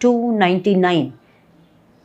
299,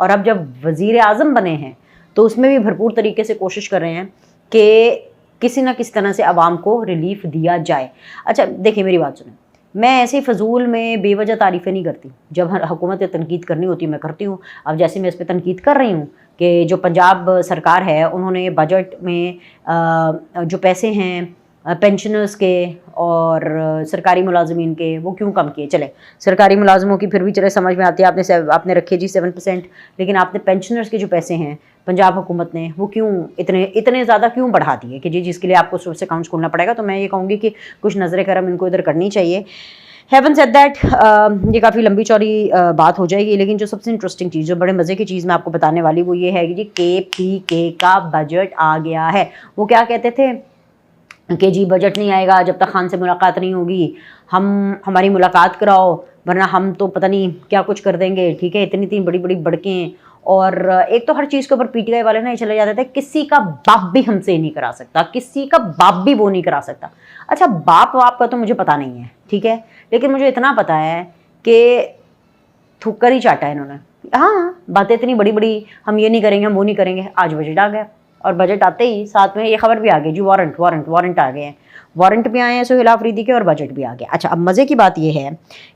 اور اب جب وزیر اعظم بنے ہیں تو اس میں بھی بھرپور طریقے سے کوشش کر رہے ہیں کہ کسی نہ کسی طرح سے عوام کو ریلیف دیا جائے۔ اچھا دیکھیں میری بات سنیں، میں ایسے فضول میں بے وجہ تعریفیں نہیں کرتی، جب حکومت تنقید کرنی ہوتی ہے میں کرتی ہوں۔ اب جیسے میں اس پہ تنقید کر رہی ہوں کہ جو پنجاب سرکار ہے انہوں نے بجٹ میں جو پیسے ہیں پینشنرز کے اور سرکاری ملازمین کے وہ کیوں کم کیے۔ چلے سرکاری ملازموں کی پھر بھی چلے سمجھ میں آتی ہے، آپ نے رکھے جی 7%، لیکن آپ نے پینشنرز کے جو پیسے ہیں پنجاب حکومت نے وہ کیوں اتنے زیادہ کیوں بڑھا دیے کہ جس کے لیے آپ کو صرف سے اکاؤنٹس کھولنا پڑے گا۔ تو میں یہ کہوں گی کہ کچھ نظر کرم ان کو ادھر کرنی چاہیے۔ ہیون سیڈ دیٹ یہ کافی لمبی چوڑی بات ہو جائے گی، لیکن جو سب سے انٹرسٹنگ چیز، جو بڑے مزے کی چیز میں آپ کو بتانے والی وہ یہ ہے کہ جی KPK کا بجٹ آ گیا ہے۔ وہ کیا کہتے تھے کہ جی بجٹ نہیں آئے گا جب تک خان سے ملاقات نہیں ہوگی، ہماری ملاقات کراؤ ورنہ ہم تو پتہ نہیں کیا کچھ کر دیں گے، ٹھیک ہے۔ اتنی بڑی بڑی بڑکیں، اور ایک تو ہر چیز کے اوپر PTI والے نا یہ چلے جاتے تھے کسی کا باپ بھی ہم سے نہیں کرا سکتا، کسی کا باپ بھی وہ نہیں کرا سکتا۔ اچھا باپ کا تو مجھے پتہ نہیں ہے، ٹھیک ہے، لیکن مجھے اتنا پتہ ہے کہ تھوکر ہی چاٹا ہے انہوں نے۔ ہاں باتیں اتنی بڑی بڑی، ہم یہ نہیں کریں گے، ہم وہ نہیں کریں گے۔ آج بجٹ آ گیا، اور بجٹ آتے ہی ساتھ میں یہ خبر بھی آ گئی جی وارنٹ آ گئے ہیں، وارنٹ بھی آئے ہیں سہیل آفریدی کے اور بجٹ بھی آ گیا۔ اچھا اب مزے کی بات یہ ہے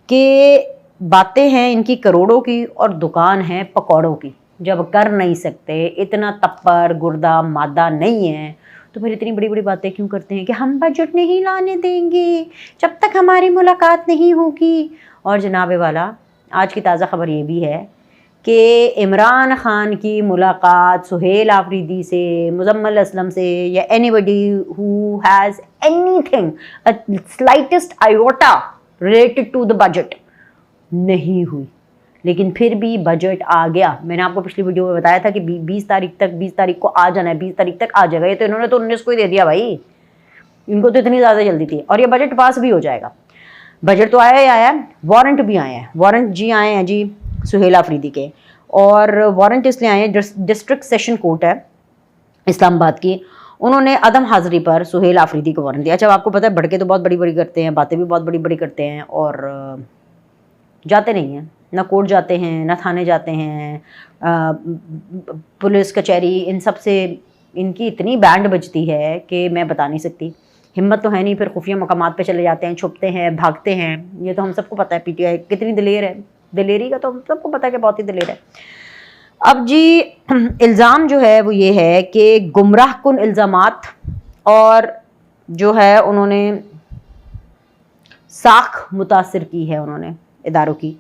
کہ باتیں ہیں ان کی کروڑوں کی اور دکان ہے پکوڑوں کی۔ جب کر نہیں سکتے، اتنا تپر گردہ مادہ نہیں ہے، تو پھر اتنی بڑی بڑی باتیں کیوں کرتے ہیں کہ ہم بجٹ نہیں لانے دیں گے جب تک ہماری ملاقات نہیں ہوگی۔ اور جناب والا آج کی تازہ خبر یہ بھی ہے کہ عمران خان کی ملاقات سہیل آفریدی سے، مزمل اسلم سے، یا anybody who has anything a slightest iota related to the budget نہیں ہوئی، لیکن پھر بھی بجٹ آ گیا۔ میں نے آپ کو پچھلی ویڈیو میں بتایا تھا کہ 20 تاریخ کو آ جانا ہے، 20 تاریخ تک آ جائے گا۔ یہ تو انہوں نے تو 19 کو ہی دے دیا بھائی، ان کو تو اتنی زیادہ جلدی تھی، اور یہ بجٹ پاس بھی ہو جائے گا۔ بجٹ تو آیا ہی آیا ہے، وارنٹ بھی آئے ہیں، وارنٹ جی آئے ہیں جی سہیل آفریدی کے، اور وارنٹ اس لیے آئے ہیں ڈسٹرکٹ سیشن کورٹ ہے اسلام آباد کی، انہوں نے عدم حاضری پر سہیل آفریدی کو وارنٹ دیا۔ اچھا آپ کو پتہ ہے بڑکے تو بہت بڑی بڑی کرتے ہیں، باتیں بھی بہت بڑی بڑی کرتے ہیں، اور جاتے نہیں ہیں، نہ کورٹ جاتے ہیں، نہ تھانے جاتے ہیں، پولیس کچہری، ان سب سے ان کی اتنی بینڈ بجتی ہے کہ میں بتا نہیں سکتی۔ ہمت تو ہے نہیں، پھر خفیہ مقامات پہ چلے جاتے ہیں، چھپتے ہیں، بھاگتے ہیں۔ یہ تو ہم سب کو پتہ ہے PTI کتنی دلیر ہے، دلیری کا تو ہم سب کو پتہ ہے کہ بہت ہی دلیر ہے۔ اب جی الزام جو ہے وہ یہ ہے کہ گمراہ کن الزامات، اور جو ہے انہوں نے ساکھ متاثر کی ہے انہوں نے اداروں کی،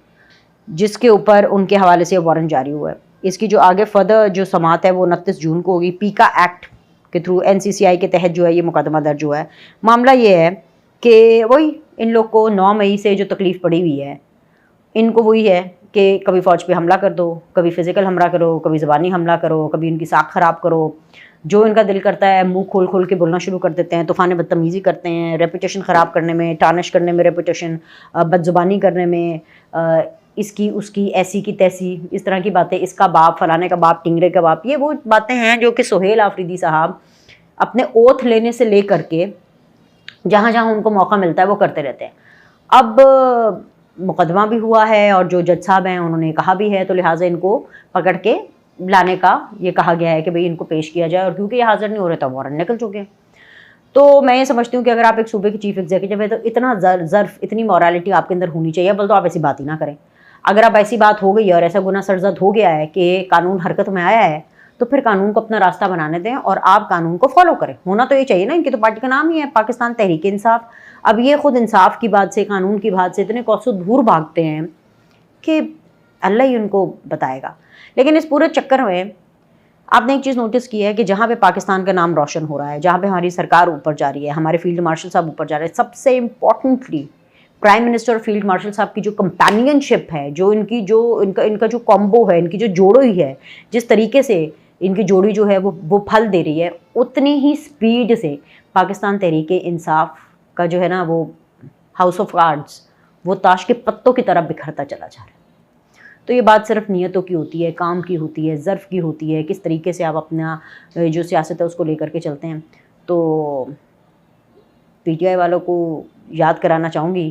جس کے اوپر ان کے حوالے سے وارنٹ جاری ہوا ہے۔ اس کی جو آگے فردر جو سماعت ہے وہ 29 جون کو ہوگی۔ پیکا ایکٹ کے تھرو NCCI کے تحت جو ہے یہ مقدمہ درج ہوا ہے۔ معاملہ یہ ہے کہ وہی ان لوگ کو 9 مئی سے جو تکلیف پڑی ہوئی ہے، ان کو وہی ہے کہ کبھی فوج پہ حملہ کر دو، کبھی فزیکل حملہ کرو، کبھی زبانی حملہ کرو، کبھی ان کی ساکھ خراب کرو، جو ان کا دل کرتا ہے منہ کھول کھول کے بولنا شروع کر دیتے ہیں، طوفان بدتمیزی کرتے ہیں، ریپوٹیشن خراب کرنے میں، ٹارنش کرنے میں ریپوٹیشن، بد زبانی کرنے میں، اس کی اس کی ایسی کی تیسی، اس طرح کی باتیں، اس کا باپ، فلانے کا باپ، ٹنگرے کا باپ، یہ وہ باتیں ہیں جو کہ سہیل آفریدی صاحب اپنے اوتھ لینے سے لے کر کے جہاں جہاں ان کو موقع ملتا ہے وہ کرتے رہتے ہیں۔ اب مقدمہ بھی ہوا ہے اور جو جج صاحب ہیں انہوں نے کہا بھی ہے، تو لہٰذا ان کو پکڑ کے لانے کا یہ کہا گیا ہے کہ بھئی ان کو پیش کیا جائے، اور کیونکہ یہ حاضر نہیں ہو رہے تو وارنٹ نکل چکے ہیں۔ تو میں یہ سمجھتی ہوں کہ اگر آپ ایک صوبے کی چیف ایگزیکٹو ہے تو اتنا ظرف، اتنی مورالٹی آپ کے اندر ہونی چاہیے، بل تو آپ ایسی بات ہی نہ کریں۔ اگر اب ایسی بات ہو گئی ہے اور ایسا گناہ سرزد ہو گیا ہے کہ قانون حرکت میں آیا ہے، تو پھر قانون کو اپنا راستہ بنانے دیں اور آپ قانون کو فالو کریں۔ ہونا تو یہ چاہیے نا، ان کی تو پارٹی کا نام ہی ہے پاکستان تحریک انصاف۔ اب یہ خود انصاف کی بات سے، قانون کی بات سے اتنے کوسوں دور بھاگتے ہیں کہ اللہ ہی ان کو بتائے گا۔ لیکن اس پورے چکر میں آپ نے ایک چیز نوٹس کی ہے کہ جہاں پہ پاکستان کا نام روشن ہو رہا ہے، جہاں پہ ہماری سرکار اوپر جا رہی ہے، ہمارے فیلڈ مارشل صاحب اوپر جا رہے ہیں، سب سے امپورٹنٹلی پرائم منسٹر اور فیلڈ مارشل صاحب کی جو کمپینین شپ ہے، جو ان کا جو کامبو ہے، ان کی جو جوڑی ہے، جس طریقے سے ان کی جوڑی جو ہے وہ پھل دے رہی ہے، اتنی ہی سپیڈ سے پاکستان تحریک انصاف کا جو ہے نا وہ ہاؤس آف کارڈز وہ تاش کے پتوں کی طرح بکھرتا چلا جا رہا ہے۔ تو یہ بات صرف نیتوں کی ہوتی ہے، کام کی ہوتی ہے، ظرف کی ہوتی ہے، کس طریقے سے آپ اپنا جو سیاست ہے اس کو لے کر کے چلتے ہیں۔ تو PTI والوں کو یاد کرانا چاہوں گی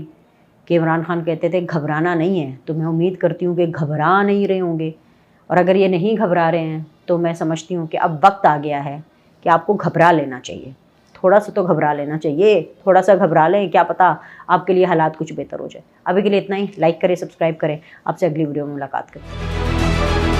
کہ عمران خان کہتے تھے گھبرانا نہیں ہے، تو میں امید کرتی ہوں کہ گھبرا نہیں رہے ہوں گے، اور اگر یہ نہیں گھبرا رہے ہیں تو میں سمجھتی ہوں کہ اب وقت آ گیا ہے کہ آپ کو گھبرا لینا چاہیے، تھوڑا سا تو گھبرا لینا چاہیے، تھوڑا سا گھبرا لیں، کیا پتہ آپ کے لیے حالات کچھ بہتر ہو جائے۔ ابھی کے لیے اتنا ہی، لائک کریں، سبسکرائب کریں، آپ سے اگلی ویڈیو میں ملاقات کریں۔